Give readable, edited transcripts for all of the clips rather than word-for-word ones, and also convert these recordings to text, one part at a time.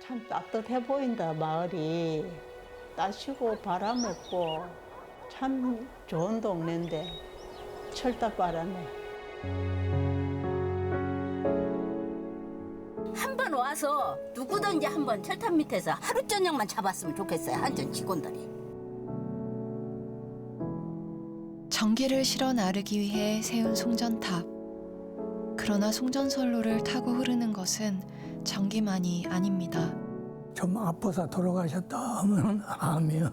참 따뜻해 보인다, 마을이. 따시고 바람 없고 참 좋은 동네인데, 철탑바람에. 한 번 와서 누구든지 한 번 철탑 밑에서 하루 저녁만 잡았으면 좋겠어요. 한전 직원들이. 전기를 실어 나르기 위해 세운 송전탑. 그러나 송전선로를 타고 흐르는 것은 전기만이 아닙니다. 좀 아파서 돌아가셨다 하면 아니요.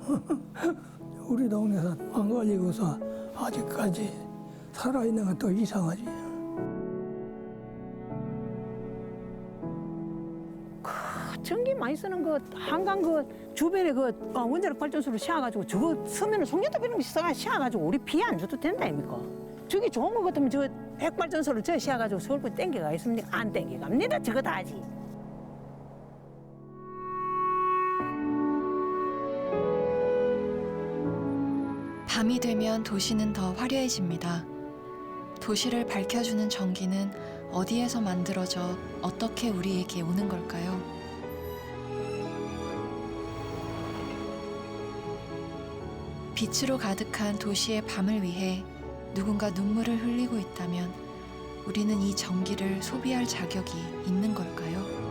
우리 동네에서 안 걸리고서 아직까지 살아있는 건 또 이상하지. 전기 많이 쓰는 그 한강 그 주변에 그 원자력 발전소를 씌워가지고 저거 서면은 송전탑 이런 거 씌워가지고 우리 피해 안 줘도 된다 아닙니까? 저게 좋은 거 같으면 저 핵발전소를 저 씌워가지고 서울까지 땡겨가 있습니까? 안 땡겨갑니다. 저거 다 하지. 밤이 되면 도시는 더 화려해집니다. 도시를 밝혀주는 전기는 어디에서 만들어져 어떻게 우리에게 오는 걸까요? 빛으로 가득한 도시의 밤을 위해 누군가 눈물을 흘리고 있다면 우리는 이 전기를 소비할 자격이 있는 걸까요?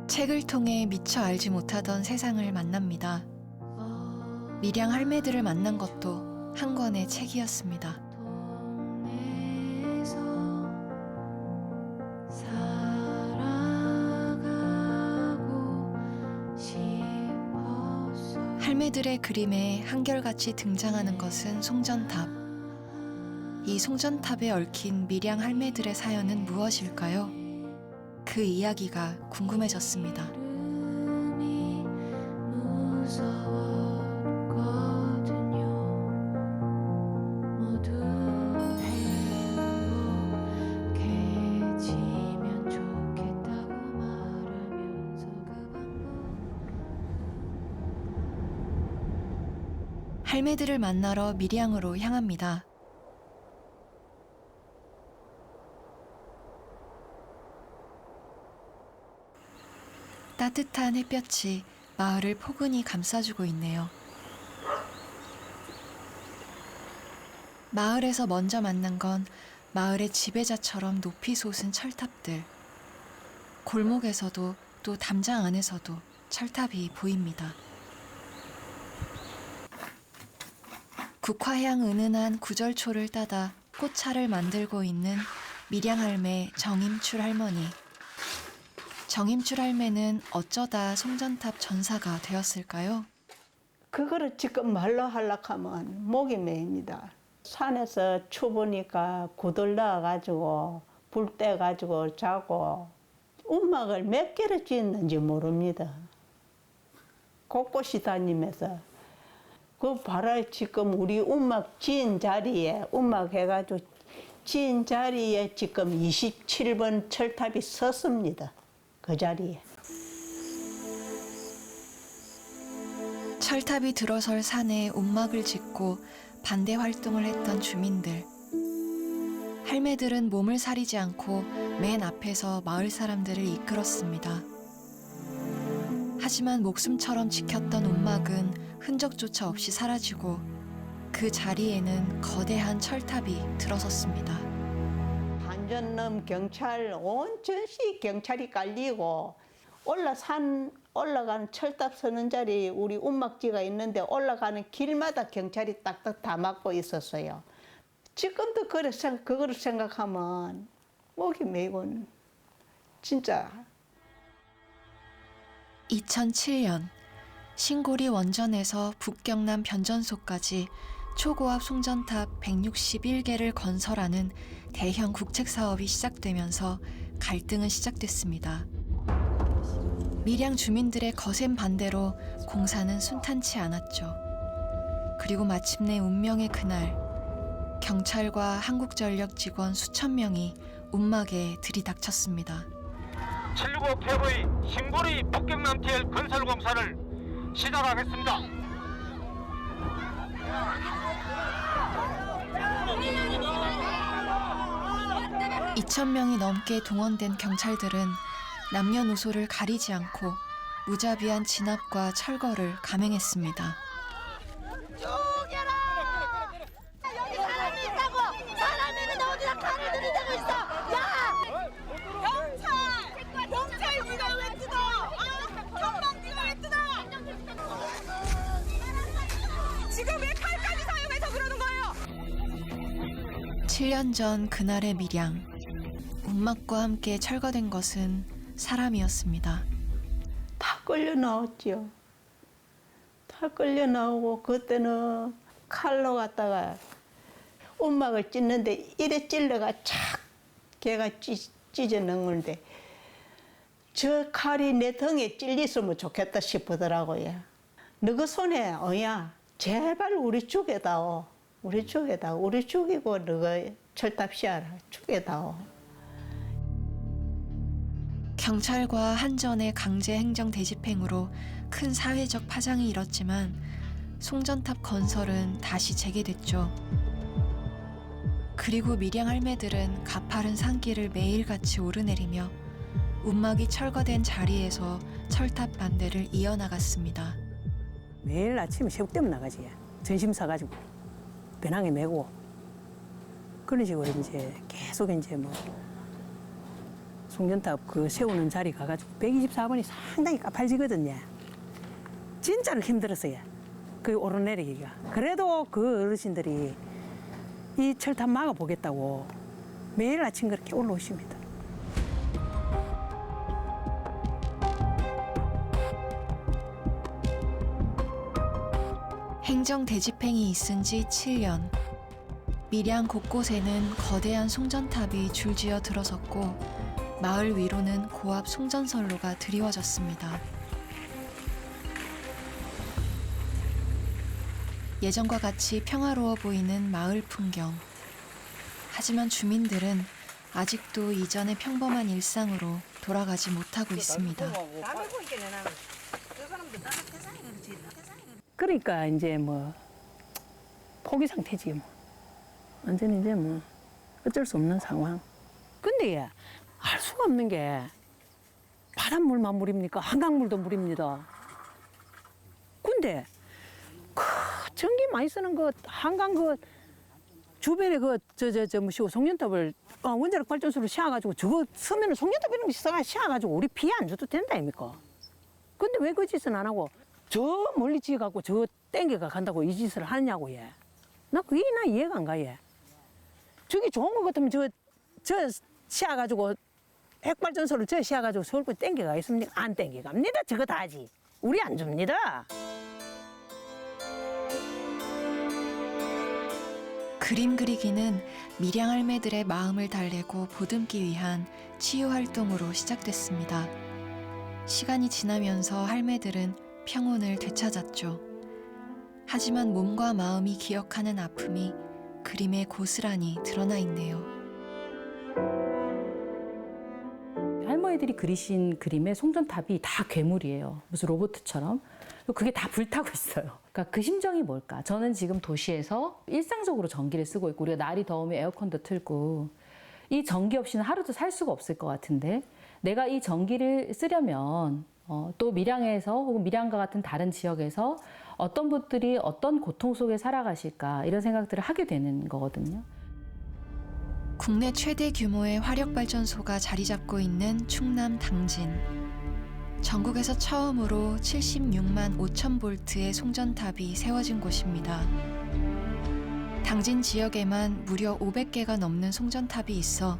책을 통해 미처 알지 못하던 세상을 만납니다. 밀양 할매들을 만난 것도 한 권의 책이었습니다. 할매들의 그림에 한결같이 등장하는 것은 송전탑. 이 송전탑에 얽힌 밀양 할매들의 사연은 무엇일까요? 그 이야기가 궁금해졌습니다. 할매들을 만나러 밀양으로 향합니다. 따뜻한 햇볕이 마을을 포근히 감싸주고 있네요. 마을에서 먼저 만난 건 마을의 지배자처럼 높이 솟은 철탑들. 골목에서도 또 담장 안에서도 철탑이 보입니다. 국화향 은은한 구절초를 따다 꽃차를 만들고 있는 밀양할매 정임출 할머니. 정임출 할매는 어쩌다 송전탑 전사가 되었을까요? 그거를 지금 말로 하려면 목이 메입니다. 산에서 추우니까 구들 넣어가지고 불 떼가지고 자고 움막을 몇 개를 짓는지 모릅니다. 곳곳이 다니면서 그 봐라 지금 우리 움막 지은 자리에 움막 해가지고 지은 자리에 지금 27번 철탑이 섰습니다. 그 자리에. 철탑이 들어설 산에 움막을 짓고 반대 활동을 했던 주민들. 할매들은 몸을 사리지 않고 맨 앞에서 마을 사람들을 이끌었습니다. 하지만 목숨처럼 지켰던 움막은 흔적조차 없이 사라지고 그 자리에는 거대한 철탑이 들어섰습니다. 한전넘 경찰 온 전시 경찰이 깔리고 올라가는 철탑 서는 자리 우리 움막지가 있는데 올라가는 길마다 경찰이 딱딱 다 막고 있었어요. 지금도 그거를 생각하면 목이 메이곤 진짜. 2007년 신고리 원전에서 북경남 변전소까지 초고압 송전탑 161개를 건설하는 대형 국책 사업이 시작되면서 갈등은 시작됐습니다. 밀양 주민들의 거센 반대로 공사는 순탄치 않았죠. 그리고 마침내 운명의 그날, 경찰과 한국전력 직원 수천 명이 움막에 들이닥쳤습니다. 719 캡의 신고리 북경남 TL 건설 공사를 시작하겠습니다. 2,000명이 넘게 동원된 경찰들은 남녀노소를 가리지 않고 무자비한 진압과 철거를 감행했습니다. 여기 사람이 있다고! 사람이 있는데 어디다 칼을 들이대고 있어! 야! 경찰! 경찰 네가 왜 뜯어! 경방 네가 왜 뜯어! 지금 왜 칼까지 사용해서 그러는 거예요? 7년 전 그날의 밀양, 움막과 함께 철거된 것은 사람이었습니다. 다 끌려 나왔죠. 다 끌려 나오고 그때는 칼로 갖다가 움막을 찢는데 이래 찔러가 착 걔가 찢어 넣는데 저 칼이 내 등에 찔렸으면 좋겠다 싶더라고요. 너그 손에 어야 제발 우리 죽여다오. 우리 죽여다오. 우리 죽이고 너가 철탑시하라. 죽여다오. 경찰과 한전의 강제 행정 대집행으로 큰 사회적 파장이 일었지만 송전탑 건설은 다시 재개됐죠. 그리고 밀양 할매들은 가파른 산길을 매일같이 오르내리며 움막이 철거된 자리에서 철탑 반대를 이어나갔습니다. 매일 아침에 새벽 때문에 나가지. 전심 사가지고 배낭에 메고 그런 식으로 이제 계속 이제 뭐 송전탑 그 세우는 자리 가가지고 124번이 상당히 까팔지거든요. 진짜로 힘들었어요. 그 오르내리기가. 그래도 그 어르신들이 이 철탑 막아보겠다고 매일 아침 그렇게 올라오십니다. 행정 대집행이 있은 지 7년. 밀양 곳곳에는 거대한 송전탑이 줄지어 들어섰고 마을 위로는 고압 송전선로가 드리워졌습니다. 예전과 같이 평화로워 보이는 마을 풍경. 하지만 주민들은 아직도 이전의 평범한 일상으로 돌아가지 못하고 있습니다. 그러니까 이제 뭐 포기 상태지 뭐. 완전히 이제 뭐 어쩔 수 없는 상황. 근데 알 수가 없는 게 바닷물만 물입니까? 한강물도 물입니다. 근데 그 전기 많이 쓰는 그 한강 그 주변에 그 뭐시고 송전탑을 원자력 발전소를 씌워가지고 저거 서면은 송전탑 이런 거 씌워가지고 우리 피해 안 줘도 된다 아닙니까? 근데 왜 그 짓은 안 하고 저 멀리 지어갖고 저 땡겨가 간다고 이 짓을 하느냐고 얘. 나 그게 나 이해가 안 가 얘. 저기 좋은 거 같으면 저 씌워가지고 핵발전소를 저 씌워가지고 서울까지 땡겨가 있습니까? 안 땡겨갑니다. 저거 다 하지. 우리 안 줍니다. 그림 그리기는 밀양 할매들의 마음을 달래고 보듬기 위한 치유 활동으로 시작됐습니다. 시간이 지나면서 할매들은 평온을 되찾았죠. 하지만 몸과 마음이 기억하는 아픔이 그림에 고스란히 드러나 있네요. 할머니들이 그리신 그림의 송전탑이 다 괴물이에요. 무슨 로봇처럼. 그게 다 불타고 있어요. 그러니까 그 심정이 뭘까? 저는 지금 도시에서 일상적으로 전기를 쓰고 있고 우리가 날이 더우면 에어컨도 틀고 이 전기 없이는 하루도 살 수가 없을 것 같은데 내가 이 전기를 쓰려면 또 밀양에서 혹은 밀양과 같은 다른 지역에서 어떤 분들이 어떤 고통 속에 살아가실까 이런 생각들을 하게 되는 거거든요. 국내 최대 규모의 화력발전소가 자리 잡고 있는 충남 당진. 전국에서 처음으로 76만 5천 볼트의 송전탑이 세워진 곳입니다. 당진 지역에만 무려 500개가 넘는 송전탑이 있어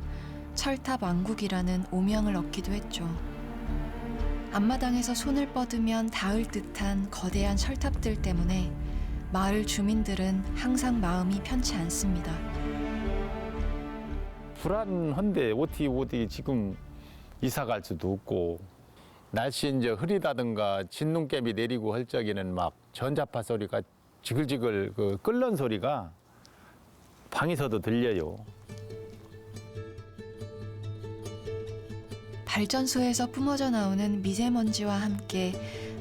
철탑 왕국이라는 오명을 얻기도 했죠. 앞마당에서 손을 뻗으면 닿을 듯한 거대한 철탑들 때문에 마을 주민들은 항상 마음이 편치 않습니다. 불안한데 어디 지금 이사 갈 수도 없고 날씨 이제 흐리다든가 진눈깨비 내리고 할 적에는 막 전자파 소리가 지글지글 그 끓는 소리가 방에서도 들려요. 발전소에서 뿜어져 나오는 미세먼지와 함께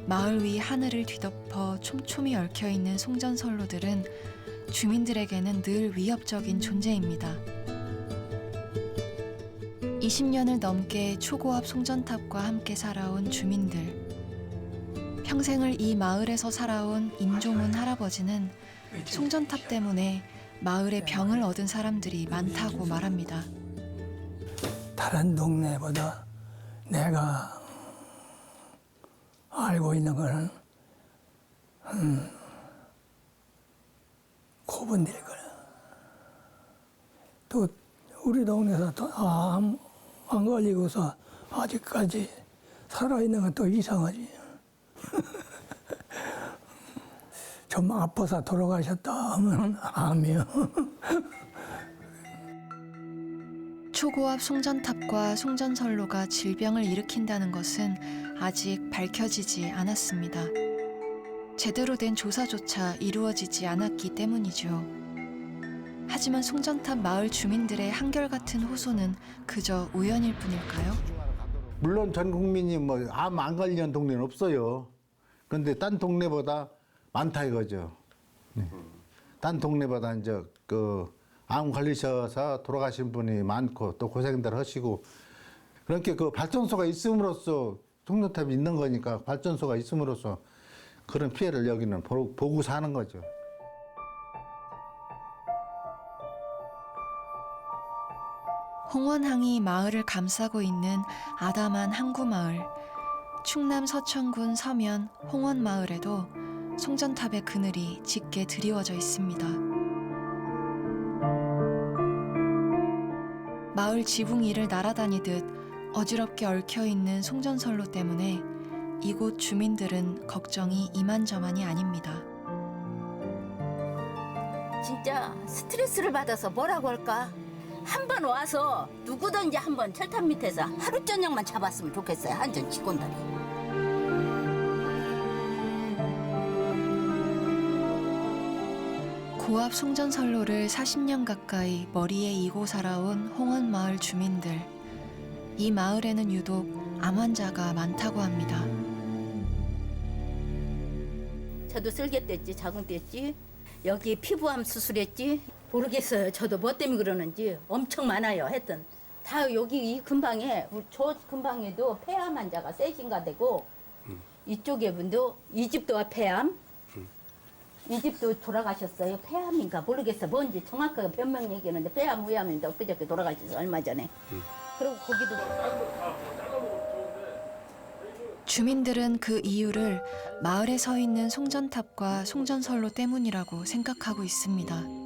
마을 위 하늘을 뒤덮어 촘촘히 얽혀 있는 송전선로들은 주민들에게는 늘 위협적인 존재입니다. 20년을 넘게 초고압 송전탑과 함께 살아온 주민들. 평생을 이 마을에서 살아온 임종훈 할아버지는 송전탑 때문에 마을에 병을 얻은 사람들이 많다고 말합니다. 다른 동네보다 내가 알고 있는 거는 고분될 거야. 또 우리 동네에서 안 걸리고서 아직까지 살아있는 건 또 이상하지. 좀 아파서 돌아가셨다 하면 아니요. 초고압 송전탑과 송전선로가 질병을 일으킨다는 것은 아직 밝혀지지 않았습니다. 제대로 된 조사조차 이루어지지 않았기 때문이죠. 하지만 송전탑 마을 주민들의 한결같은 호소는 그저 우연일 뿐일까요? 물론 전 국민이 뭐 암 안 걸리는 동네는 없어요. 그런데 딴 동네보다 많다 이거죠. 네. 딴 동네보다 이제 암 걸리셔서 돌아가신 분이 많고 또 고생들 하시고 그렇게 그 발전소가 있음으로써 송전탑이 있는 거니까 발전소가 있음으로써 그런 피해를 여기는 보고 사는 거죠. 홍원항이 마을을 감싸고 있는 아담한 항구마을, 충남 서천군 서면 홍원마을에도 송전탑의 그늘이 짙게 드리워져 있습니다. 마을 지붕 위를 날아다니듯 어지럽게 얽혀있는 송전선로 때문에 이곳 주민들은 걱정이 이만저만이 아닙니다. 진짜 스트레스를 받아서 뭐라고 할까? 한 번 와서 누구든지 한 번 철탑 밑에서 하루 저녁만 잡았으면 좋겠어요. 한전 직원들이. 고압 송전선로를 40년 가까이 머리에 이고 살아온 홍원마을 주민들. 이 마을에는 유독 암 환자가 많다고 합니다. 저도 쓸개뗐지, 자궁뗐지, 여기 피부암 수술했지. 모르겠어요. 저도 뭐 때문에 그러는지 엄청 많아요. 하여튼 다 여기 이 근방에 저 근방에도 폐암 환자가 세신가 되고 이쪽에 분도 이 집도 폐암, 이 집도 돌아가셨어요. 폐암인가 모르겠어. 뭔지 정확하게 변명 얘기하는데 폐암 위암인데 엊그저께 돌아가셨어요. 얼마 전에. 그리고 거기도 주민들은 그 이유를 마을에 서 있는 송전탑과 송전선로 때문이라고 생각하고 있습니다.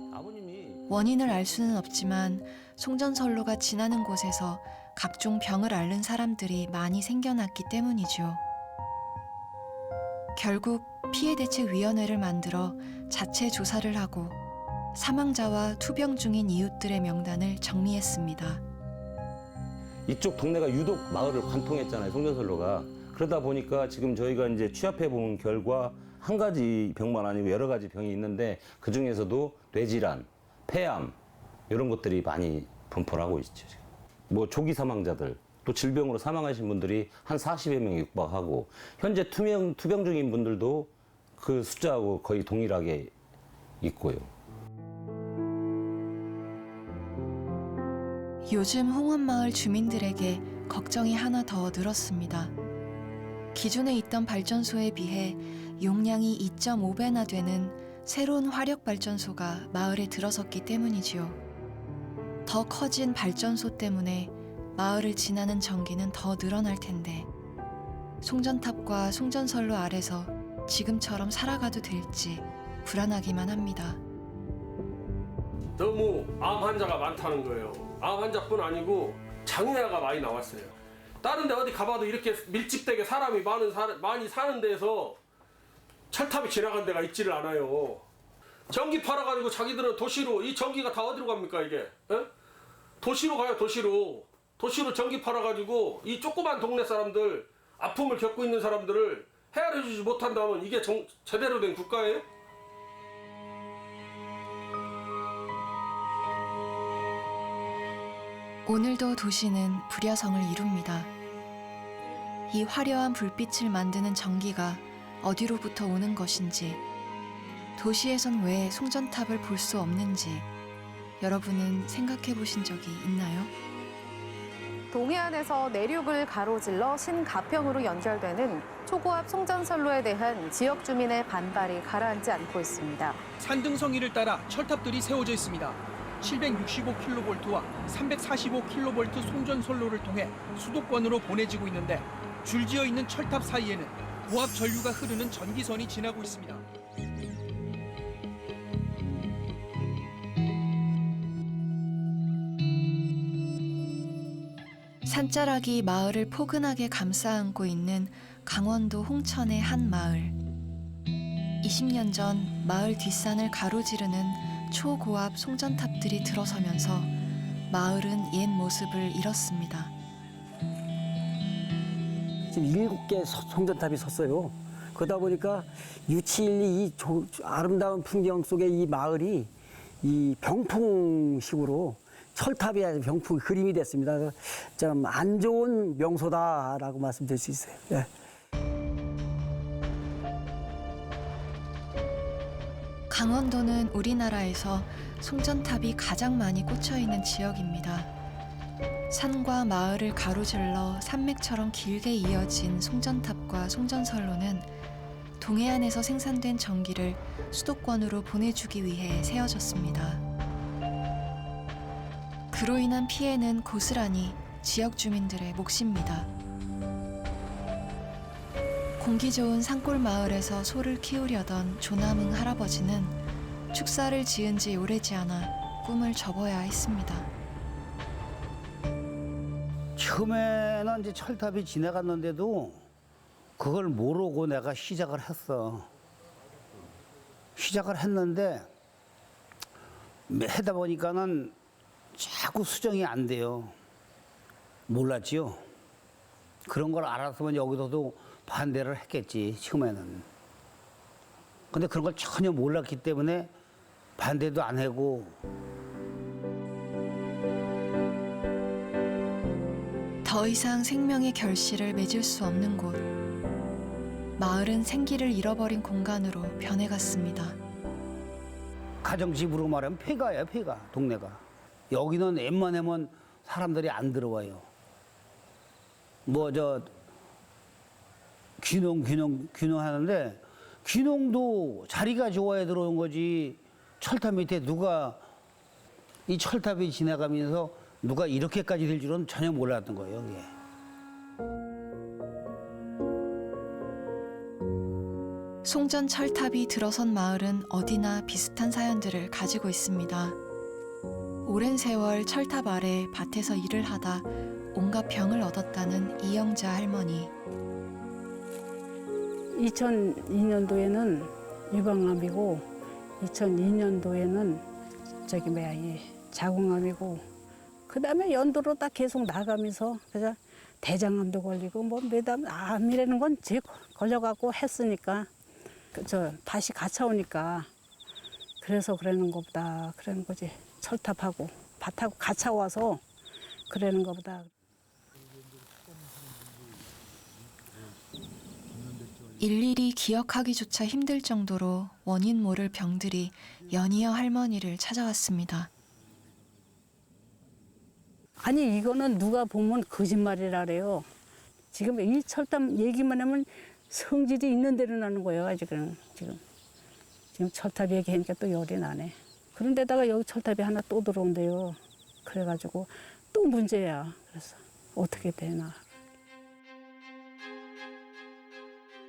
원인을 알 수는 없지만 송전선로가 지나는 곳에서 각종 병을 앓는 사람들이 많이 생겨났기 때문이죠. 결국 피해대책위원회를 만들어 자체 조사를 하고 사망자와 투병 중인 이웃들의 명단을 정리했습니다. 이쪽 동네가 유독 마을을 관통했잖아요, 송전선로가. 그러다 보니까 지금 저희가 이제 취합해 본 결과 한 가지 병만 아니고 여러 가지 병이 있는데 그 중에서도 뇌질환, 폐암 이런 것들이 많이 분포를 하고 있죠. 지금. 뭐 조기 사망자들 또 질병으로 사망하신 분들이 한 40여 명 육박하고 현재 투병 중인 분들도 그 숫자하고 거의 동일하게 있고요. 요즘 홍원마을 주민들에게 걱정이 하나 더 늘었습니다. 기존에 있던 발전소에 비해 용량이 2.5배나 되는 새로운 화력발전소가 마을에 들어섰기 때문이지요. 더 커진 발전소 때문에 마을을 지나는 전기는 더 늘어날 텐데 송전탑과 송전선로 아래서 지금처럼 살아가도 될지 불안하기만 합니다. 너무 암 환자가 많다는 거예요. 암 환자뿐 아니고 장애아가 많이 나왔어요. 다른 데 어디 가봐도 이렇게 밀집되게 사람이 많이 사는 데서 철탑이 지나간 데가 있지를 않아요. 전기 팔아가지고 자기들은 도시로, 이 전기가 다 어디로 갑니까 이게? 에? 도시로 가요, 도시로. 도시로 전기 팔아가지고 이 조그만 동네 사람들, 아픔을 겪고 있는 사람들을 헤아려주지 못한다면 이게 제대로 된 국가예요? 오늘도 도시는 불야성을 이룹니다. 이 화려한 불빛을 만드는 전기가 어디로부터 오는 것인지, 도시에선 왜 송전탑을 볼 수 없는지 여러분은 생각해 보신 적이 있나요? 동해안에서 내륙을 가로질러 신가평으로 연결되는 초고압 송전선로에 대한 지역 주민의 반발이 가라앉지 않고 있습니다. 산등성이를 따라 철탑들이 세워져 있습니다. 765kV와 345kV 송전선로를 통해 수도권으로 보내지고 있는데 줄지어 있는 철탑 사이에는 고압 전류가 흐르는 전기선이 지나고 있습니다. 산자락이 마을을 포근하게 감싸 안고 있는 강원도 홍천의 한 마을. 20년 전 마을 뒷산을 가로지르는 초고압 송전탑들이 들어서면서 마을은 옛 모습을 잃었습니다. 지금 7개 송전탑이 섰어요. 그러다 보니까 유치일리 이 아름다운 풍경 속에 이 마을이 이 병풍식으로 철탑이 아니라 병풍 그림이 됐습니다. 좀 안 좋은 명소다라고 말씀드릴 수 있어요. 예. 강원도는 우리나라에서 송전탑이 가장 많이 꽂혀 있는 지역입니다. 산과 마을을 가로질러 산맥처럼 길게 이어진 송전탑과 송전선로는 동해안에서 생산된 전기를 수도권으로 보내주기 위해 세워졌습니다. 그로 인한 피해는 고스란히 지역 주민들의 몫입니다. 공기 좋은 산골 마을에서 소를 키우려던 조남흥 할아버지는 축사를 지은 지 오래지 않아 꿈을 접어야 했습니다. 처음에는 이제 철탑이 지나갔는데도 그걸 모르고 내가 시작을 했어. 시작을 했는데 하다 보니까는 자꾸 수정이 안 돼요. 몰랐지요. 그런 걸 알았으면 여기서도 반대를 했겠지, 처음에는. 근데 그런 걸 전혀 몰랐기 때문에 반대도 안 하고. 더 이상 생명의 결실을 맺을 수 없는 곳. 마을은 생기를 잃어버린 공간으로 변해갔습니다. 가정집으로 말하면 폐가예요, 폐가, 동네가. 여기는 웬만하면 사람들이 안 들어와요. 귀농 하는데, 귀농도 자리가 좋아야 들어온 거지. 철탑 밑에 이 철탑이 지나가면서 누가 이렇게까지 될 줄은 전혀 몰랐던 거예요, 이게. 송전 철탑이 들어선 마을은 어디나 비슷한 사연들을 가지고 있습니다. 오랜 세월 철탑 아래 밭에서 일을 하다 온갖 병을 얻었다는 이영자 할머니. 2002년도에는 유방암이고 2002년도에는 자궁암이고 그다음에 연도로 딱 계속 나가면서 그래서 대장암도 걸리고 매담 암이라는 건 제 걸려갖고 했으니까 다시 갇혀오니까 그래서 그러는 것보다 그러는 거지. 철탑하고 밭하고 갇혀와서 그러는 것보다. 일일이 기억하기조차 힘들 정도로 원인 모를 병들이 연이어 할머니를 찾아왔습니다. 아니 이거는 누가 보면 거짓말이라 그래요. 지금 이 철탑 얘기만 하면 성질이 있는 대로 나는 거예요. 지금 철탑 얘기하니까 또 열이 나네. 그런데다가 여기 철탑이 하나 또 들어온대요. 그래가지고 또 문제야. 그래서 어떻게 되나.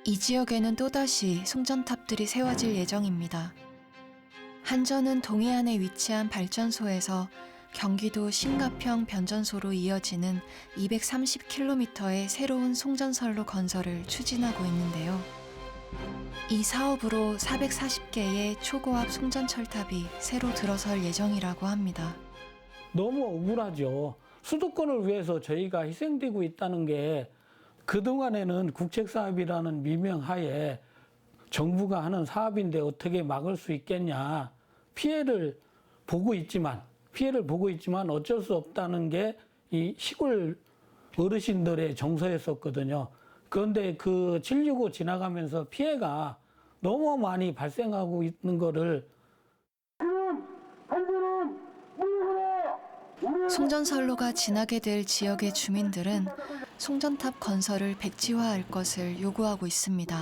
이 지역에는 또다시 송전탑들이 세워질 예정입니다. 한전은 동해안에 위치한 발전소에서 경기도 신가평 변전소로 이어지는 230km의 새로운 송전선로 건설을 추진하고 있는데요. 이 사업으로 440개의 초고압 송전철탑이 새로 들어설 예정이라고 합니다. 너무 억울하죠. 수도권을 위해서 저희가 희생되고 있다는 게 그동안에는 국책사업이라는 미명하에 정부가 하는 사업인데 어떻게 막을 수 있겠냐. 피해를 보고 있지만 어쩔 수 없다는 게 이 시골 어르신들의 정서였었거든요. 그런데 그 7.65 지나가면서 피해가 너무 많이 발생하고 있는 거를 송전선로가 지나게 될 지역의 주민들은 송전탑 건설을 백지화할 것을 요구하고 있습니다.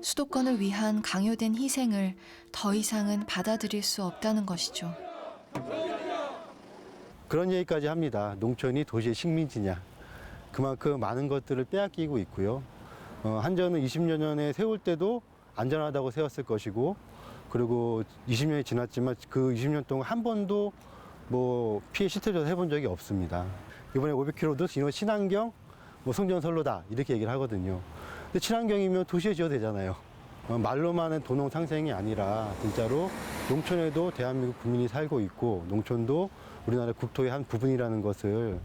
수도권을 위한 강요된 희생을 더 이상은 받아들일 수 없다는 것이죠. 그런 얘기까지 합니다. 농촌이 도시의 식민지냐. 그만큼 많은 것들을 빼앗기고 있고요. 한전은 20여 년에 세울 때도 안전하다고 세웠을 것이고, 그리고 20년이 지났지만 그 20년 동안 한 번도 뭐 피해 실태조사 해본 적이 없습니다. 이번에 500km도 인원 친환경, 송전선로다 이렇게 얘기를 하거든요. 근데 친환경이면 도시에 지어도 되잖아요. 말로만은 도농 상생이 아니라 진짜로 농촌에도 대한민국 국민이 살고 있고 농촌도 우리나라 국토의 한 부분이라는 것을.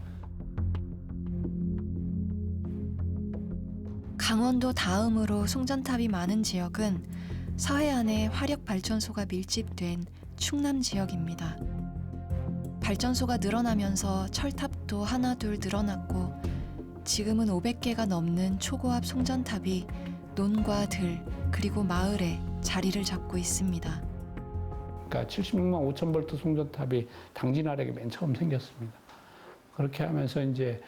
강원도 다음으로 송전탑이 많은 지역은 서해안에 화력발전소가 밀집된 충남 지역입니다. 발전소가 늘어나면서 철탑도 하나 둘 늘어났고 지금은 500개가 넘는 초고압 송전탑이 논과 들 그리고 마을에 자리를 잡고 있습니다. 그러니까 76만 5천 볼트 송전탑이 당진아래에 맨 처음 생겼습니다. 그렇게 하면서 이제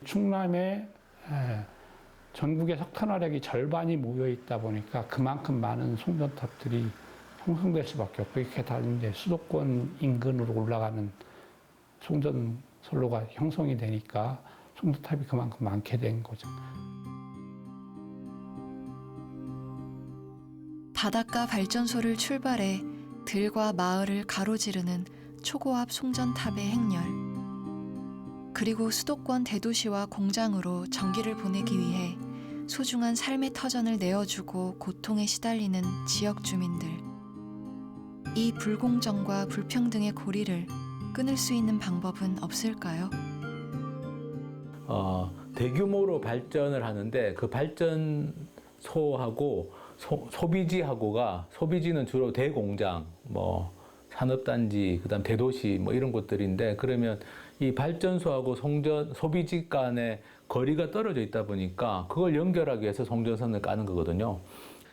충남에 전국의 석탄화력이 절반이 모여 있다 보니까 그만큼 많은 송전탑들이 형성될 수밖에 없고, 이렇게 다 이제 수도권 인근으로 올라가는 송전선로가 형성이 되니까 송전탑이 그만큼 많게 된 거죠. 바닷가 발전소를 출발해 들과 마을을 가로지르는 초고압 송전탑의 행렬. 그리고 수도권 대도시와 공장으로 전기를 보내기 위해 소중한 삶의 터전을 내어주고 고통에 시달리는 지역 주민들. 이 불공정과 불평등의 고리를 끊을 수 있는 방법은 없을까요? 대규모로 발전을 하는데 그 발전소하고 소비지하고가, 소비지는 주로 대공장, 산업단지, 그다음 대도시 이런 곳들인데, 그러면 이 발전소하고 소비지 간의 거리가 떨어져 있다 보니까 그걸 연결하기 위해서 송전선을 까는 거거든요.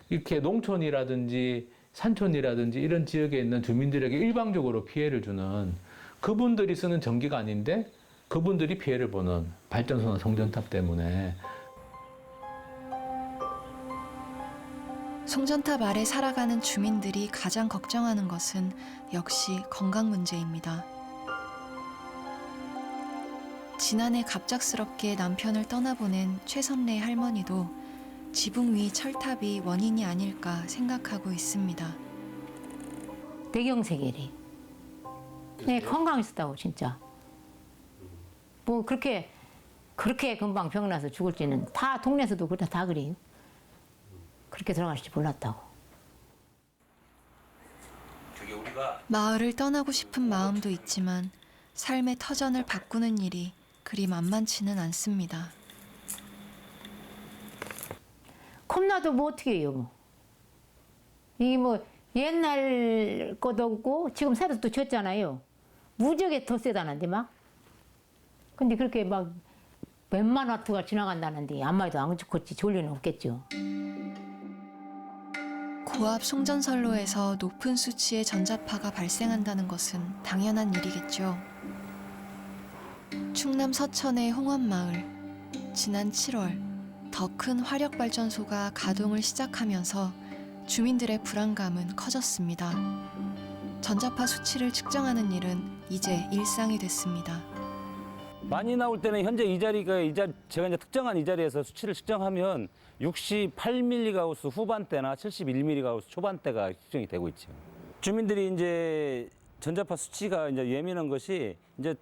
이렇게 농촌이라든지 산촌이라든지 이런 지역에 있는 주민들에게 일방적으로 피해를 주는, 그분들이 쓰는 전기가 아닌데 그분들이 피해를 보는 발전소나 송전탑 때문에. 송전탑 아래 살아가는 주민들이 가장 걱정하는 것은 역시 건강 문제입니다. 지난해 갑작스럽게 남편을 떠나보낸 최선래 할머니도 지붕 위 철탑이 원인이 아닐까 생각하고 있습니다. 뇌경색이래. 네, 건강했었다고 진짜. 뭐 그렇게 금방 병나서 죽을지는 다 동네에서도 다 그래요. 그렇게 들어갈지 몰랐다고. 마을을 떠나고 싶은 마음도 있지만 삶의 터전을 바꾸는 일이 그리 만만치는 않습니다. 겁나도 뭐 어떻게 해요. 이게 뭐 옛날 것도 없고 지금 새로 또 졌잖아요. 무지하게 더 세다는데 막. 근데 그렇게 막 몇만 와트가 지나간다는데 아무 말도 안 좋겠지. 좋을 리는 없겠죠. 고압 송전선로에서 높은 수치의 전자파가 발생한다는 것은 당연한 일이겠죠. 충남 서천의 홍원마을. 지난 7월 더 큰 화력발전소가 가동을 시작하면서 주민들의 불안감은 커졌습니다. 전자파 수치를 측정하는 일은 이제 일상이 됐습니다. 많이 나올 때는 현재 제가 이제 특정한 이 자리에서 수치를 측정하면 68mgauss 후반대나 71mgauss 초반대가 측정이 되고 있죠. 주민들이 이제 전자파 수치가 이제 예민한 것이 이제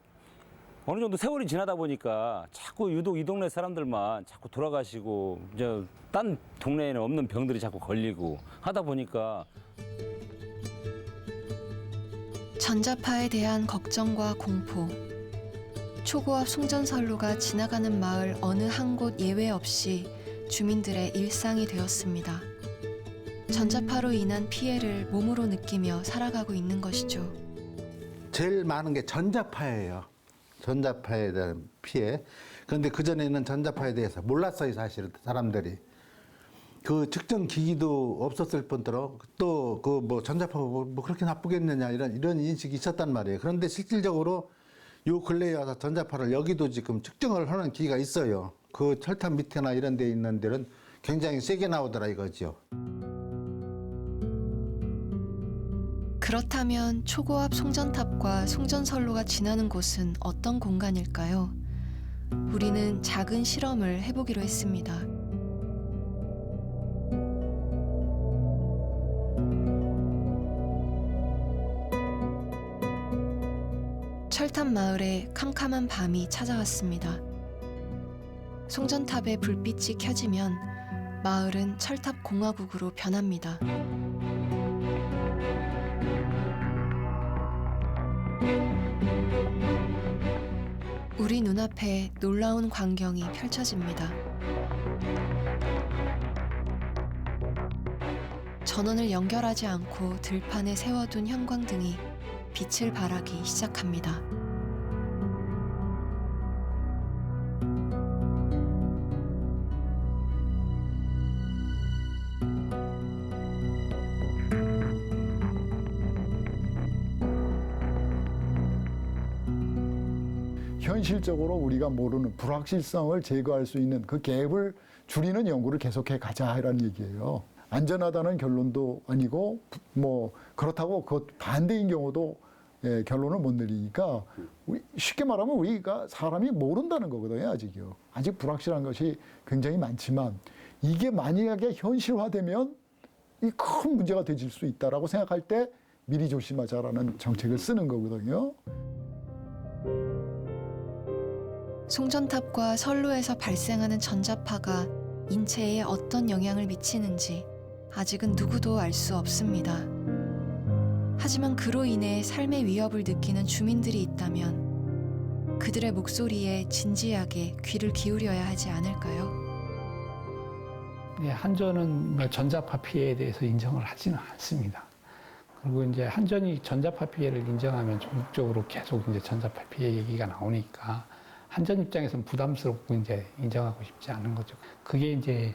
어느 정도 세월이 지나다 보니까 자꾸 유독 이 동네 사람들만 자꾸 돌아가시고 이제 딴 동네에는 없는 병들이 자꾸 걸리고 하다 보니까 전자파에 대한 걱정과 공포. 초고압 송전선로가 지나가는 마을 어느 한 곳 예외 없이 주민들의 일상이 되었습니다. 전자파로 인한 피해를 몸으로 느끼며 살아가고 있는 것이죠. 제일 많은 게 전자파예요. 전자파에 대한 피해. 그런데 그전에는 전자파에 대해서 몰랐어요, 사실은 사람들이. 그 측정 기기도 없었을 뿐더러 또 그 뭐 전자파가 뭐 그렇게 나쁘겠느냐 이런 인식이 있었단 말이에요. 그런데 실질적으로 요 근래에 와서 전자파를 여기도 지금 측정을 하는 기기가 있어요. 그 철탑 밑에나 이런 데 있는 데는 굉장히 세게 나오더라 이거죠. 그렇다면 초고압 송전탑과 송전선로가 지나는 곳은 어떤 공간일까요? 우리는 작은 실험을 해보기로 했습니다. 철탑 마을에 캄캄한 밤이 찾아왔습니다. 송전탑의 불빛이 켜지면 마을은 철탑 공화국으로 변합니다. 우리 눈앞에 놀라운 광경이 펼쳐집니다. 전원을 연결하지 않고 들판에 세워둔 형광등이 빛을 발하기 시작합니다. 현실적으로 우리가 모르는 불확실성을 제거할 수 있는 그 갭을 줄이는 연구를 계속해 가자라는 얘기예요. 안전하다는 결론도 아니고 뭐 그렇다고 그 반대인 경우도 결론을 못 내리니까 쉽게 말하면 우리가 사람이 모른다는 거거든요. 아직요. 아직 불확실한 것이 굉장히 많지만 이게 만약에 현실화되면 이 큰 문제가 되질 수 있다라고 생각할 때 미리 조심하자라는 정책을 쓰는 거거든요. 송전탑과 선로에서 발생하는 전자파가 인체에 어떤 영향을 미치는지 아직은 누구도 알 수 없습니다. 하지만 그로 인해 삶의 위협을 느끼는 주민들이 있다면 그들의 목소리에 진지하게 귀를 기울여야 하지 않을까요? 한전은 뭐 전자파 피해에 대해서 인정을 하지는 않습니다. 그리고 이제 한전이 전자파 피해를 인정하면 전국적으로 계속 이제 전자파 피해 얘기가 나오니까 한전 입장에서는 부담스럽고 이제 인정하고 싶지 않은 거죠. 그게 이제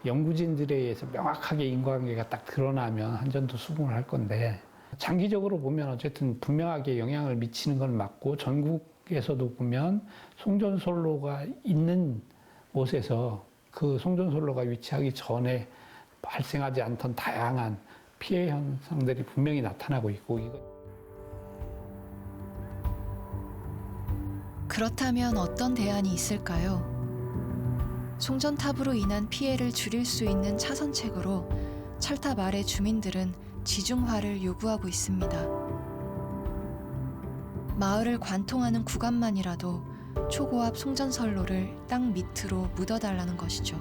연구진들에 의해서 명확하게 인과관계가 딱 드러나면 한전도 수긍을 할 건데 장기적으로 보면 어쨌든 분명하게 영향을 미치는 건 맞고 전국에서도 보면 송전선로가 있는 곳에서 그 송전선로가 위치하기 전에 발생하지 않던 다양한 피해 현상들이 분명히 나타나고 있고 그렇다면 어떤 대안이 있을까요? 송전탑으로 인한 피해를 줄일 수 있는 차선책으로 철탑 아래 주민들은 지중화를 요구하고 있습니다. 마을을 관통하는 구간만이라도 초고압 송전선로를 땅 밑으로 묻어달라는 것이죠.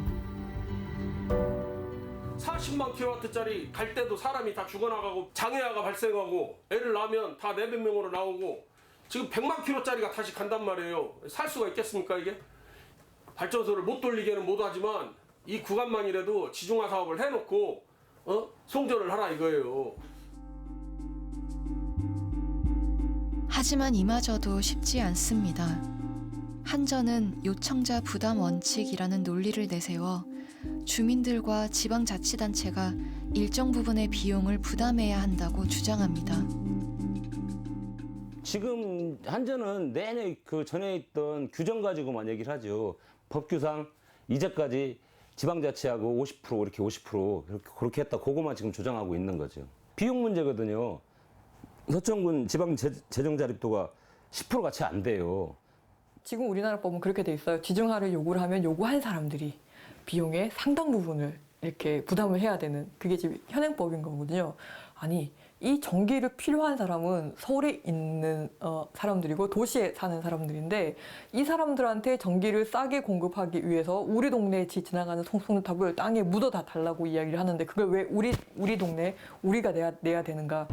40만 킬로와트짜리 갈 때도 사람이 다 죽어나가고 장애아가 발생하고 애를 낳으면 다 내변명으로 나오고 지금 100만 킬로짜리가 다시 간단 말이에요. 살 수가 있겠습니까 이게? 발전소를 못 돌리게는 못하지만 이 구간만이라도 지중화 사업을 해놓고 송전을 하라 이거예요. 하지만 이마저도 쉽지 않습니다. 한전은 요청자 부담 원칙이라는 논리를 내세워 주민들과 지방자치단체가 일정 부분의 비용을 부담해야 한다고 주장합니다. 지금 한전은 내내 그 전에 있던 규정 가지고만 얘기를 하죠. 법규상 이제까지 지방자치하고 50% 이렇게 50% 그렇게 했다. 그거만 지금 조정하고 있는 거죠. 비용 문제거든요. 서천군 지방 재정 자립도가 10%가 채 안 돼요. 지금 우리나라 법은 그렇게 돼 있어요. 지중화를 요구를 하면 요구한 사람들이 비용의 상당 부분을 이렇게 부담을 해야 되는 그게 지금 현행법인 거거든요. 아니 이 전기를 필요한 사람은 서울에 있는 사람들이고 도시에 사는 사람들인데 이 사람들한테 전기를 싸게 공급하기 위해서 우리 동네에 지나가는 송전탑을 땅에 묻어다 달라고 이야기를 하는데 그걸 왜 우리 동네 우리가 내야 되는가?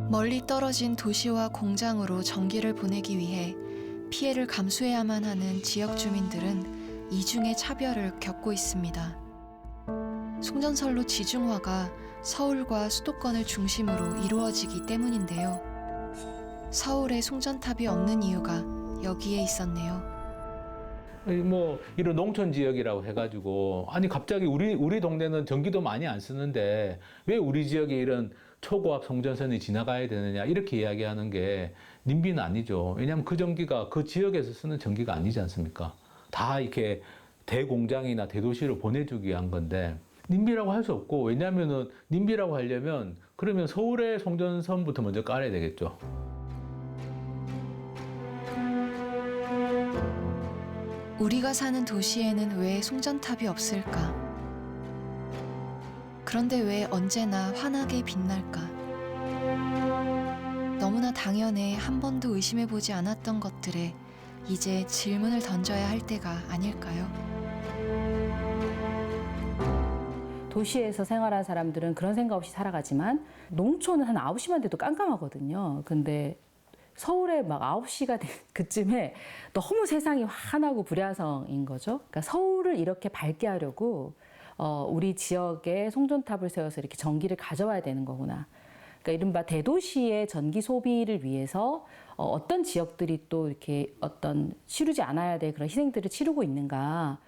멀리 떨어진 도시와 공장으로 전기를 보내기 위해 피해를 감수해야만 하는 지역 주민들은 이중의 차별을 겪고 있습니다. 송전선로 지중화가 서울과 수도권을 중심으로 이루어지기 때문인데요. 서울에 송전탑이 없는 이유가 여기에 있었네요. 뭐 이런 농촌 지역이라고 해가지고 아니 갑자기 우리 동네는 전기도 많이 안 쓰는데 왜 우리 지역에 이런 초고압 송전선이 지나가야 되느냐 이렇게 이야기하는 게 님비는 아니죠. 왜냐하면 그 전기가 그 지역에서 쓰는 전기가 아니지 않습니까? 다 이렇게 대공장이나 대도시로 보내주기 위한 건데 님비라고 할 수 없고 왜냐하면은 님비라고 하려면 그러면 서울에 송전선부터 먼저 깔아야 되겠죠. 우리가 사는 도시에는 왜 송전탑이 없을까? 그런데 왜 언제나 환하게 빛날까? 너무나 당연해 한 번도 의심해보지 않았던 것들에 이제 질문을 던져야 할 때가 아닐까요? 도시에서 생활하는 사람들은 그런 생각 없이 살아가지만 농촌은 한 9시만 돼도 깜깜하거든요. 근데 서울에 막 9시가 된 그쯤에 너무 세상이 환하고 불야성인 거죠. 그러니까 서울을 이렇게 밝게 하려고 우리 지역에 송전탑을 세워서 이렇게 전기를 가져와야 되는 거구나. 그러니까 이른바 대도시의 전기 소비를 위해서 어떤 지역들이 또 이렇게 어떤 치르지 않아야 될 그런 희생들을 치르고 있는가.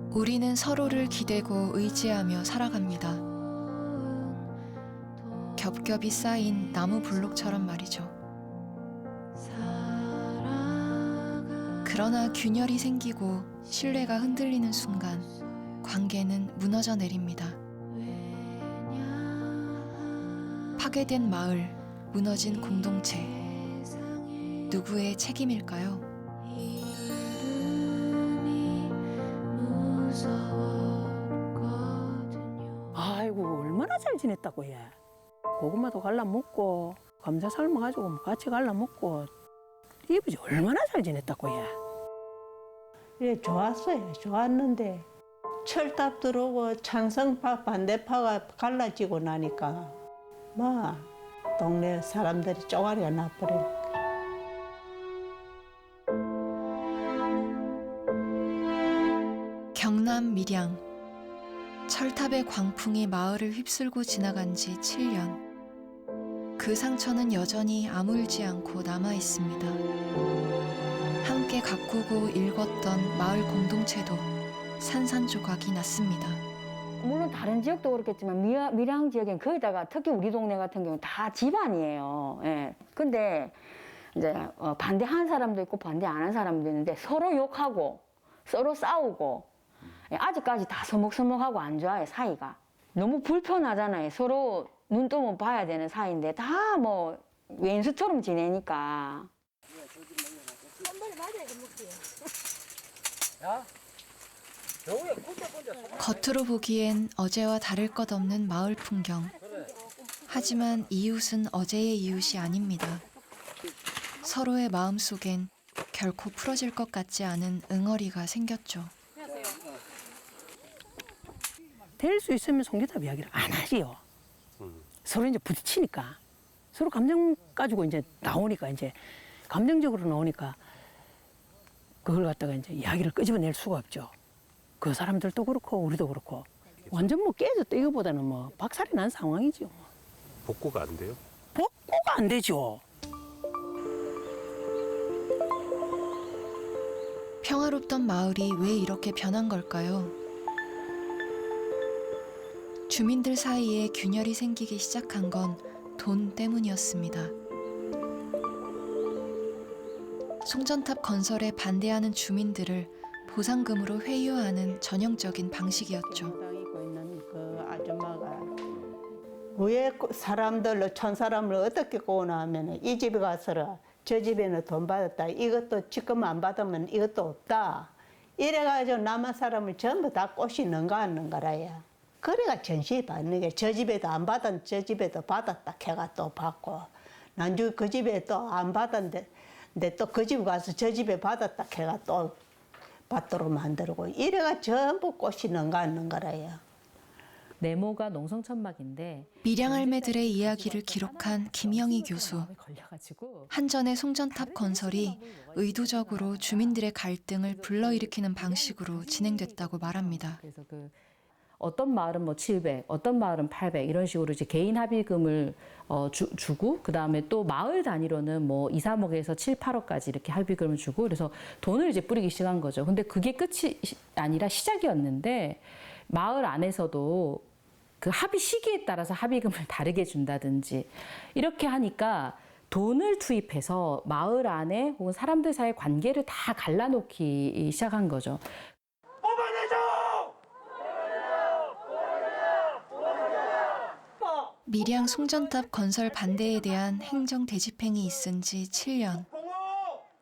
우리는 서로를 기대고 의지하며 살아갑니다. 겹겹이 쌓인 나무 블록처럼 말이죠. 그러나 균열이 생기고 신뢰가 흔들리는 순간 관계는 무너져 내립니다. 파괴된 마을, 무너진 공동체. 누구의 책임일까요? 아이고 얼마나 잘 지냈다고 얘. 고구마도 갈라 먹고 감자 삶아가지고 같이 갈라 먹고 이 아버지 얼마나 잘 지냈다고 얘. 예, 좋았어요. 좋았는데 철탑 들어오고 찬성파 반대파가 갈라지고 나니까 막 동네 사람들이 쪼가리가 나버리니까. 경남 밀양. 철탑의 광풍이 마을을 휩쓸고 지나간 지 7년. 그 상처는 여전히 아물지 않고 남아 있습니다. 함께 가꾸고 일궜던 마을 공동체도 산산조각이 났습니다. 물론 다른 지역도 그렇겠지만 밀양 지역엔 거기다가 특히 우리 동네 같은 경우는 다 집안이에요. 예. 근데 이제 반대하는 사람도 있고 반대 안 하는 사람도 있는데 서로 욕하고 서로 싸우고 아직까지 다 서먹서먹하고 안 좋아요, 사이가. 너무 불편하잖아요. 서로 눈 뜨면 봐야 되는 사이인데 다 뭐 왼수처럼 지내니까. 겉으로 보기엔 어제와 다를 것 없는 마을 풍경. 하지만 이웃은 어제의 이웃이 아닙니다. 서로의 마음속엔 결코 풀어질 것 같지 않은 응어리가 생겼죠. 될 수 있으면 송전탑 이야기를 안 하지요. 서로 이제 부딪히니까 서로 감정 가지고 이제 나오니까 이제 감정적으로 나오니까 그걸 갖다가 이제 이야기를 끄집어낼 수가 없죠. 그 사람들도 그렇고 우리도 그렇고 완전 뭐 깨졌다 이거보다는 뭐 박살이 난 상황이죠. 복구가 안 돼요? 복구가 안 되죠. 평화롭던 마을이 왜 이렇게 변한 걸까요? 주민들 사이에 균열이 생기기 시작한 건 돈 때문이었습니다. 송전탑 건설에 반대하는 주민들을 보상금으로 회유하는 전형적인 방식이었죠. 그 아줌마가 왜 사람들로 천 사람을 어떻게 꼬나 하면 이 집에 가서라 저 집에는 돈 받았다. 이것도 지금 안 받으면 이것도 없다. 이래가지고 남한 사람을 전부 다 꼬시는 거 하는 거라야. 그래가 전시 받는 게 저 집에도 안 받은 저 집에도 받았다. 걔가 또 받고 난주 그 집에 또 안 받았는데 또 그 집 가서 저 집에 받았다. 걔가 또 받도록 만들고 이래가 전부 꼬시는 거 하는 거라요. 네모가 농성천막인데 밀양 할매들의 이야기를 기록한 김영희 교수. 한전의 송전탑 건설이 의도적으로 주민들의 갈등을 불러일으키는 방식으로 진행됐다고 말합니다. 그래서 어떤 마을은 뭐 700, 어떤 마을은 800 이런 식으로 이제 개인 합의금을 주고 그다음에 또 마을 단위로는 뭐 2, 3억에서 7, 8억까지 이렇게 합의금을 주고 그래서 돈을 이제 뿌리기 시작한 거죠. 근데 그게 끝이 아니라 시작이었는데 마을 안에서도 그 합의 시기에 따라서 합의금을 다르게 준다든지 이렇게 하니까 돈을 투입해서 마을 안에 혹은 사람들 사이의 관계를 다 갈라놓기 시작한 거죠. 밀양 송전탑 건설 반대에 대한 행정 대집행이 있은 지 7년.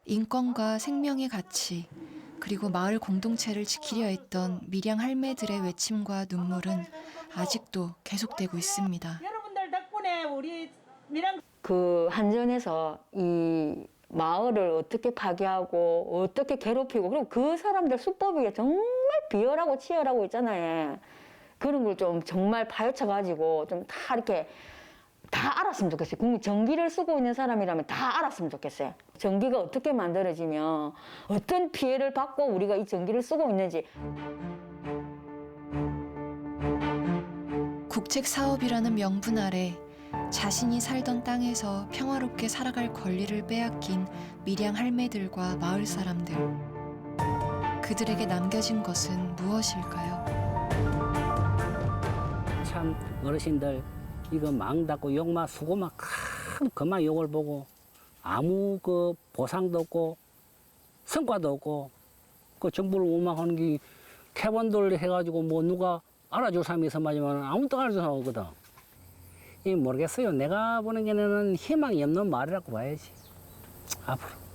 인권과 생명의 가치, 그리고 마을 공동체를 지키려 했던 밀양 할매들의 외침과 눈물은 아직도 계속되고 있습니다. 여러분들 덕분에 우리 밀양 그 한전에서 이 마을을 어떻게 파괴하고 어떻게 괴롭히고 그리고 그 사람들 수법이 정말 비열하고 치열하고 있잖아요. 그런 걸 좀 정말 파헤쳐가지고 좀 다 이렇게 다 알았으면 좋겠어요. 국민 전기를 쓰고 있는 사람이라면 다 알았으면 좋겠어요. 전기가 어떻게 만들어지면 어떤 피해를 받고 우리가 이 전기를 쓰고 있는지. 국책 사업이라는 명분 아래 자신이 살던 땅에서 평화롭게 살아갈 권리를 빼앗긴 밀양 할매들과 마을 사람들. 그들에게 남겨진 것은 무엇일까요? 참 어르신들 이거 망 닫고 욕만 수고만 큰 그만 욕을 보고 아무 그 보상도 없고 성과도 없고 그 정부를 원망하는 게 캐번들 해가지고 뭐 누가 알아줄 사람이 있어야지만 아무도 알아줄 사람 없거든. 이 모르겠어요. 내가 보는 게는 희망이 없는 말이라고 봐야지. 앞으로.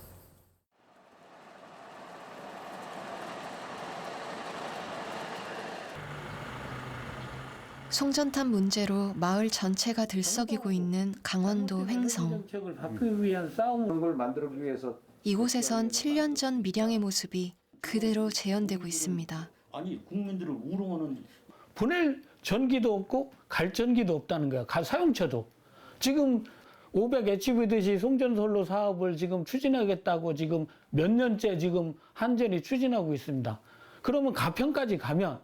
송전탑 문제로 마을 전체가 들썩이고 있는 강원도 횡성. 정책을 바꾸기 위한 싸움을 만들기 위해서 이곳에선 7년 전 밀양의 모습이 그대로 재현되고 있습니다. 아니 국민들을 우롱하는 보낼 전기도 없고 갈 전기도 없다는 거야. 사용처도. 지금 500HVDC 송전선로 사업을 지금 추진하겠다고 지금 몇 년째 지금 한전이 추진하고 있습니다. 그러면 가평까지 가면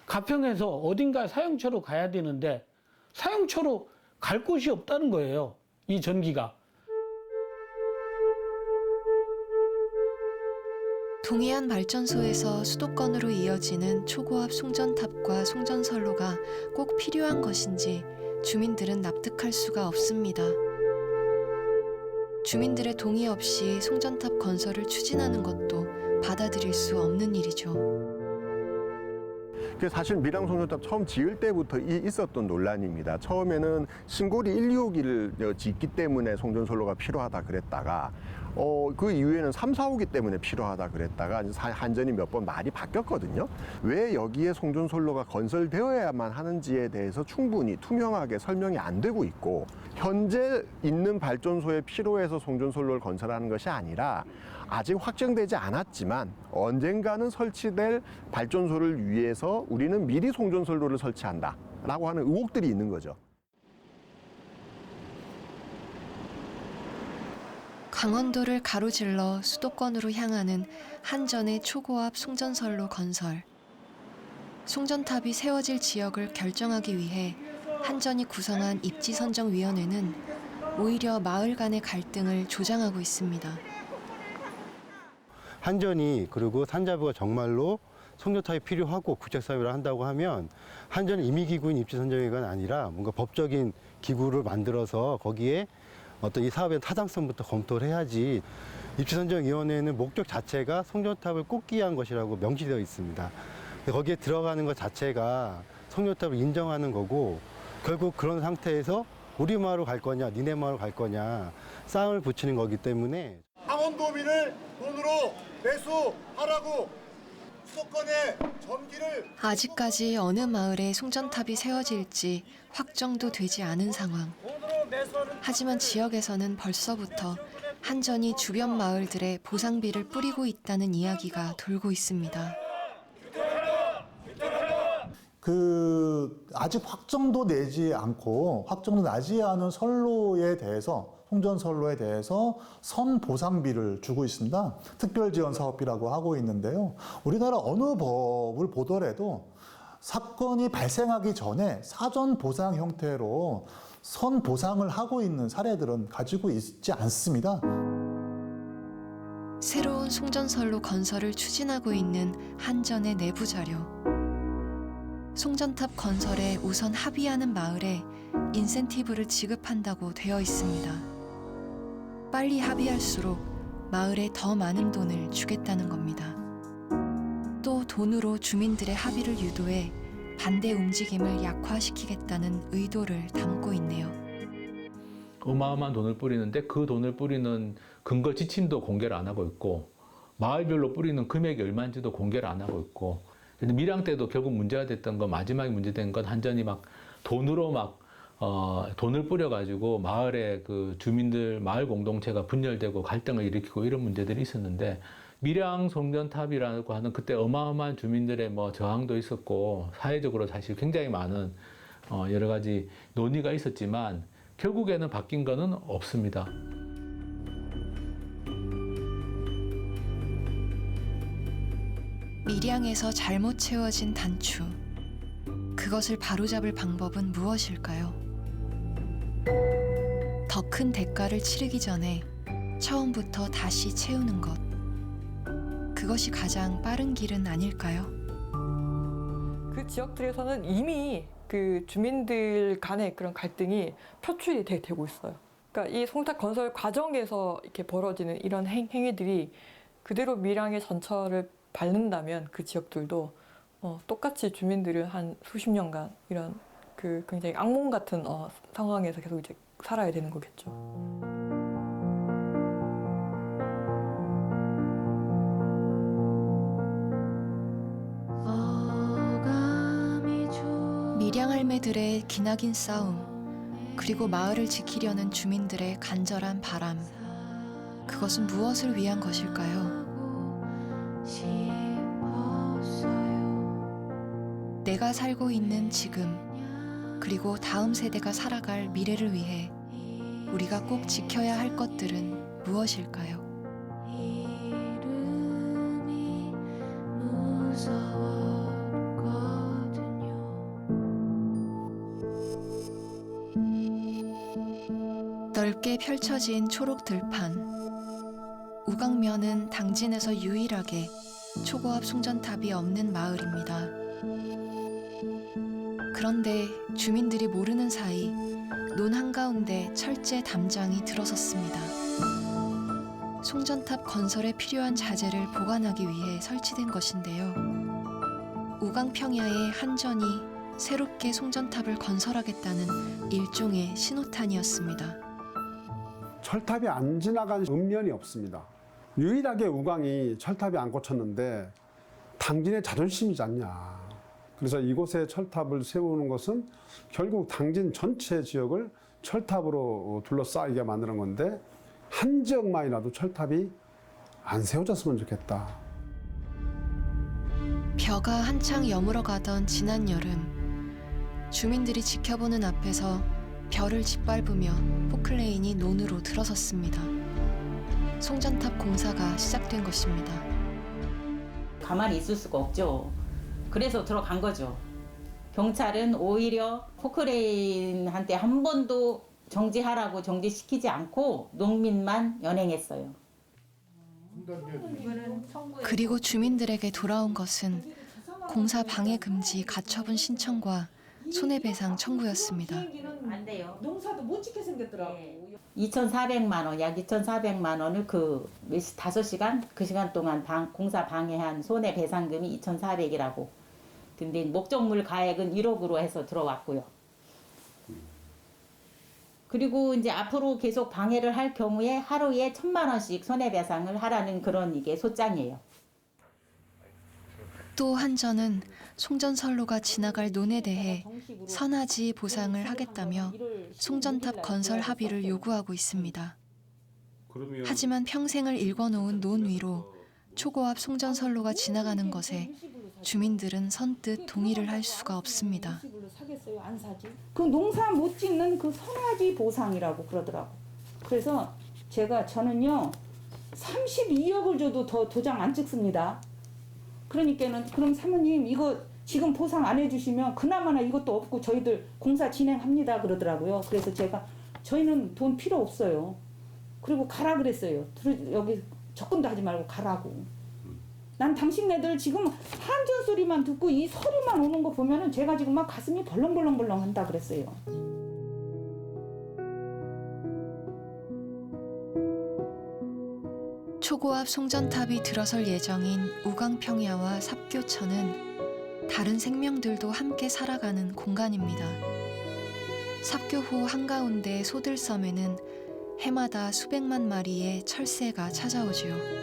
가평에서 어딘가 사용처로 가야 되는데 사용처로 갈 곳이 없다는 거예요. 이 전기가. 동해안 발전소에서 수도권으로 이어지는 초고압 송전탑과 송전선로가 꼭 필요한 것인지 주민들은 납득할 수가 없습니다. 주민들의 동의 없이 송전탑 건설을 추진하는 것도 받아들일 수 없는 일이죠. 사실 밀양 송전탑 처음 지을 때부터 있었던 논란입니다. 처음에는 신고리 125기를 짓기 때문에 송전선로가 필요하다 그랬다가 그 이후에는 3, 4호기 때문에 필요하다 그랬다가 한전이 몇 번 말이 바뀌었거든요. 왜 여기에 송전선로가 건설되어야만 하는지에 대해서 충분히 투명하게 설명이 안 되고 있고 현재 있는 발전소에 필요해서 송전선로를 건설하는 것이 아니라 아직 확정되지 않았지만 언젠가는 설치될 발전소를 위해서 우리는 미리 송전선로를 설치한다라고 하는 의혹들이 있는 거죠. 강원도를 가로질러 수도권으로 향하는 한전의 초고압 송전선로 건설. 송전탑이 세워질 지역을 결정하기 위해 한전이 구성한 입지선정위원회는 오히려 마을 간의 갈등을 조장하고 있습니다. 한전이 그리고 산자부가 정말로 송전탑이 필요하고 국책사업을 한다고 하면 한전은 임의기구인 입지선정위가 아니라 뭔가 법적인 기구를 만들어서 거기에 어떤 이 사업의 타당성부터 검토를 해야지. 입지선정위원회는 목적 자체가 송전탑을 꽂기 위한 것이라고 명시되어 있습니다. 거기에 들어가는 것 자체가 송전탑을 인정하는 거고 결국 그런 상태에서 우리 마을로 갈 거냐 니네 마을로 갈 거냐 싸움을 붙이는 거기 때문에 강원도민을 돈으로 매수하라고 수도권에 전기를 아직까지 어느 마을에 송전탑이 세워질지 확정도 되지 않은 상황. 하지만 지역에서는 벌써부터 한전이 주변 마을들의 보상비를 뿌리고 있다는 이야기가 돌고 있습니다. 아직 확정도 내지 않고 확정도 나지 않은 선로에 대해서 송전선로에 대해서 선보상비를 주고 있습니다. 특별지원사업비라고 하고 있는데요. 우리나라 어느 법을 보더라도 사건이 발생하기 전에 사전 보상 형태로 선보상을 하고 있는 사례들은 가지고 있지 않습니다. 새로운 송전선로 건설을 추진하고 있는 한전의 내부 자료. 송전탑 건설에 우선 합의하는 마을에 인센티브를 지급한다고 되어 있습니다. 빨리 합의할수록 마을에 더 많은 돈을 주겠다는 겁니다. 또 돈으로 주민들의 합의를 유도해 반대 움직임을 약화시키겠다는 의도를 담고 있네요. 어마어마한 돈을 뿌리는데 그 돈을 뿌리는 근거 지침도 공개를 안 하고 있고 마을별로 뿌리는 금액이 얼마인지도 공개를 안 하고 있고 밀양 때도 결국 문제가 됐던 건 마지막에 문제된 건 한전이 막 돈으로 돈을 뿌려가지고 마을의 그 주민들 마을 공동체가 분열되고 갈등을 일으키고 이런 문제들이 있었는데 밀양 송전탑이라고 하는 그때 어마어마한 주민들의 뭐 저항도 있었고 사회적으로 사실 굉장히 많은 여러 가지 논의가 있었지만 결국에는 바뀐 거는 없습니다. 밀양에서 잘못 채워진 단추. 그것을 바로잡을 방법은 무엇일까요? 더 큰 대가를 치르기 전에 처음부터 다시 채우는 것. 그것이 가장 빠른 길은 아닐까요? 그 지역들에서는 이미 그 주민들 간의 그런 갈등이 표출이 되고 있어요. 그러니까 이 송탑 건설 과정에서 이렇게 벌어지는 이런 행위들이 그대로 밀양의 전철을 밟는다면 그 지역들도 똑같이 주민들은 한 수십 년간 이런 그 굉장히 악몽 같은 상황에서 계속 이제 살아야 되는 거겠죠. 밀양 할매들의 기나긴 싸움, 그리고 마을을 지키려는 주민들의 간절한 바람. 그것은 무엇을 위한 것일까요? 내가 살고 있는 지금, 그리고 다음 세대가 살아갈 미래를 위해 우리가 꼭 지켜야 할 것들은 무엇일까요? 넓게 펼쳐진 초록 들판. 우강면은 당진에서 유일하게 초고압 송전탑이 없는 마을입니다. 그런데 주민들이 모르는 사이 논 한가운데 철제 담장이 들어섰습니다. 송전탑 건설에 필요한 자재를 보관하기 위해 설치된 것인데요. 우강평야의 한전이 새롭게 송전탑을 건설하겠다는 일종의 신호탄이었습니다. 철탑이 안 지나간 읍면이 없습니다. 유일하게 우강이 철탑이 안 꽂혔는데 당진의 자존심이지 않냐. 그래서 이곳에 철탑을 세우는 것은 결국 당진 전체 지역을 철탑으로 둘러싸이게 만드는 건데 한 지역만이라도 철탑이 안 세워졌으면 좋겠다. 벼가 한창 여물어 가던 지난 여름, 주민들이 지켜보는 앞에서 벼를 짓밟으며 포클레인이 논으로 들어섰습니다. 송전탑 공사가 시작된 것입니다. 가만히 있을 수가 없죠. 그래서 들어간 거죠. 경찰은 오히려 포크레인한테 한 번도 정지하라고 정지시키지 않고 농민만 연행했어요. 그리고 주민들에게 돌아온 것은 공사 방해 금지 가처분 신청과 손해배상 청구였습니다. 안 돼요. 농사도 못 짓게 생겼더라고. 2,400만 원, 약 2,400만 원을 그 5시간, 그 시간 동안 공사 방해한 손해배상금이 2,400이라고. 근데 목적물 가액은 1억으로 해서 들어왔고요. 그리고 이제 앞으로 계속 방해를 할 경우에 하루에 1,000만 원씩 손해배상을 하라는 그런 이게 소장이에요. 또 한전은 송전선로가 지나갈 논에 대해 선하지 보상을 하겠다며 송전탑 건설 합의를 요구하고 있습니다. 하지만 평생을 일궈놓은 논 위로 초고압 송전선로가 지나가는 것에 주민들은 선뜻 동의를 할 수가 없습니다. 사겠어요? 안 사지? 그 농사 못 짓는 그 선화지 보상이라고 그러더라고. 그래서 저는요 32억을 줘도 더 도장 안 찍습니다. 그러니까는 그럼 사모님 이거 지금 보상 안 해주시면 그나마나 이것도 없고 저희들 공사 진행합니다 그러더라고요. 그래서 저희는 돈 필요 없어요. 그리고 가라 그랬어요. 여기 접근도 하지 말고 가라고. 난 당신네들 지금 한전 소리만 듣고 이 소리만 오는 거 보면은 제가 지금 막 가슴이 벌렁벌렁벌렁 한다 그랬어요. 초고압 송전탑이 들어설 예정인 우광평야와 삽교천은 다른 생명들도 함께 살아가는 공간입니다. 삽교호 한가운데 소들섬에는 해마다 수백만 마리의 철새가 찾아오지요.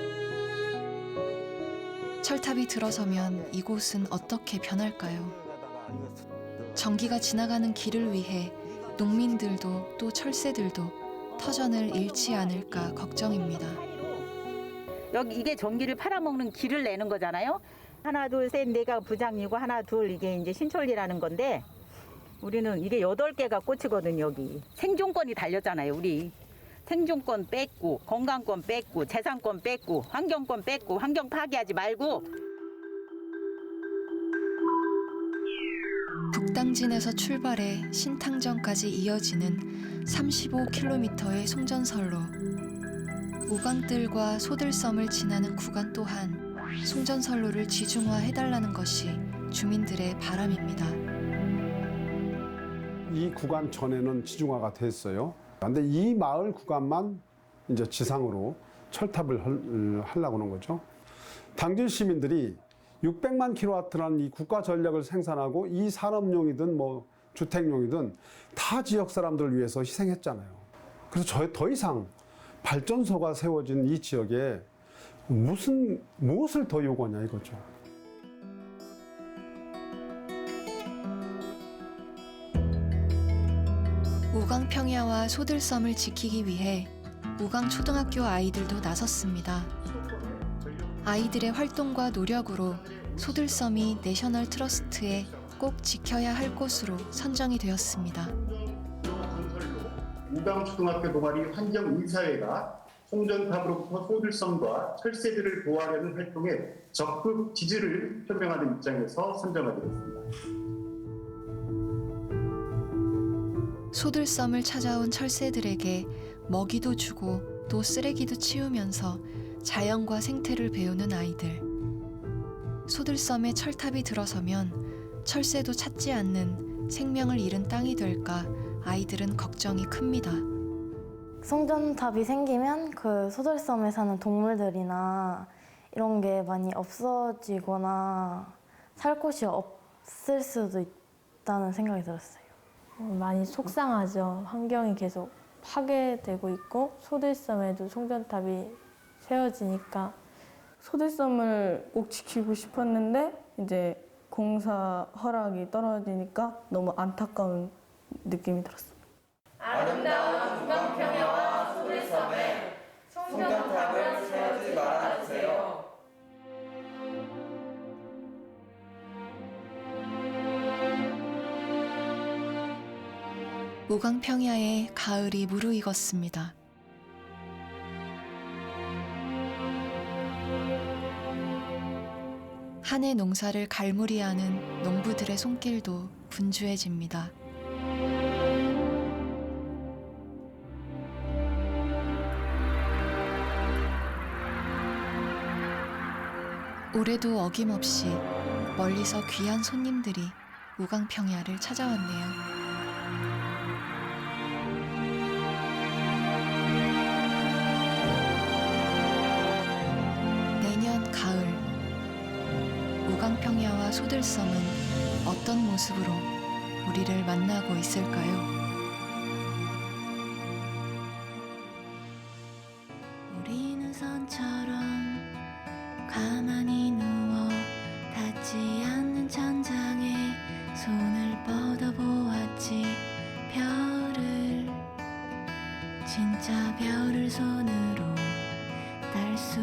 철탑이 들어서면 이곳은 어떻게 변할까요? 전기가 지나가는 길을 위해 농민들도 또 철새들도 터전을 잃지 않을까 걱정입니다. 여기 이게 전기를 팔아먹는 길을 내는 거잖아요. 하나 둘 셋 네가 부장이고 하나 둘 이게 이제 신촌리라는 건데 우리는 이게 8개가 꽂히거든. 여기 생존권이 달렸잖아요. 우리 생존권 뺏고 건강권 뺏고 재산권 뺏고 환경권 뺏고 환경 파괴하지 말고. 북당진에서 출발해 신탕전까지 이어지는 35km의 송전선로. 우광뜰과 소들섬을 지나는 구간 또한 송전선로를 지중화해달라는 것이 주민들의 바람입니다. 이 구간 전에는 지중화가 됐어요. 그런데 이 마을 구간만 이제 지상으로 철탑을 하려고 하는 거죠. 당진 시민들이 600만 킬로와트라는 이 국가 전력을 생산하고 이 산업용이든 뭐 주택용이든 다 지역 사람들을 위해서 희생했잖아요. 그래서 더 이상 발전소가 세워진 이 지역에 무엇을 더 요구하냐 이거죠. 우광평야와 소들섬을 지키기 위해 우광초등학교 아이들도 나섰습니다. 아이들의 활동과 노력으로 소들섬이 내셔널 트러스트에 꼭 지켜야 할 곳으로 선정이 되었습니다. 우광초등학교 동아리 환경인사회가 송전탑으로부터 소들섬과 철새들을 보호하려는 활동에 적극 지지를 표명하는 입장에서 선정하게 됐습니다. 소들섬을 찾아온 철새들에게 먹이도 주고 또 쓰레기도 치우면서 자연과 생태를 배우는 아이들. 소들섬에 철탑이 들어서면 철새도 찾지 않는 생명을 잃은 땅이 될까 아이들은 걱정이 큽니다. 송전탑이 생기면 그 소들섬에 사는 동물들이나 이런 게 많이 없어지거나 살 곳이 없을 수도 있다는 생각이 들었어요. 많이 속상하죠. 환경이 계속 파괴되고 있고 소들섬에도 송전탑이 세워지니까 소들섬을 꼭 지키고 싶었는데 이제 공사 허락이 떨어지니까 너무 안타까운 느낌이 들었어요. 아름다운 우광평야와 소들섬에 송전탑을 세우지 말아주세요. 우광평야에 가을이 무르익었습니다. 한 해 농사를 갈무리하는 농부들의 손길도 분주해집니다. 올해도 어김없이 멀리서 귀한 손님들이 우광평야를 찾아왔네요. 내년 가을 우광평야와 소들섬은 어떤 모습으로 우리를 만나고 있을까요? 우리는 선처럼 가만히 누워 닿지 않는 천장에 손을 뻗어보았지. 별을 진짜 별을 손으로 딸 수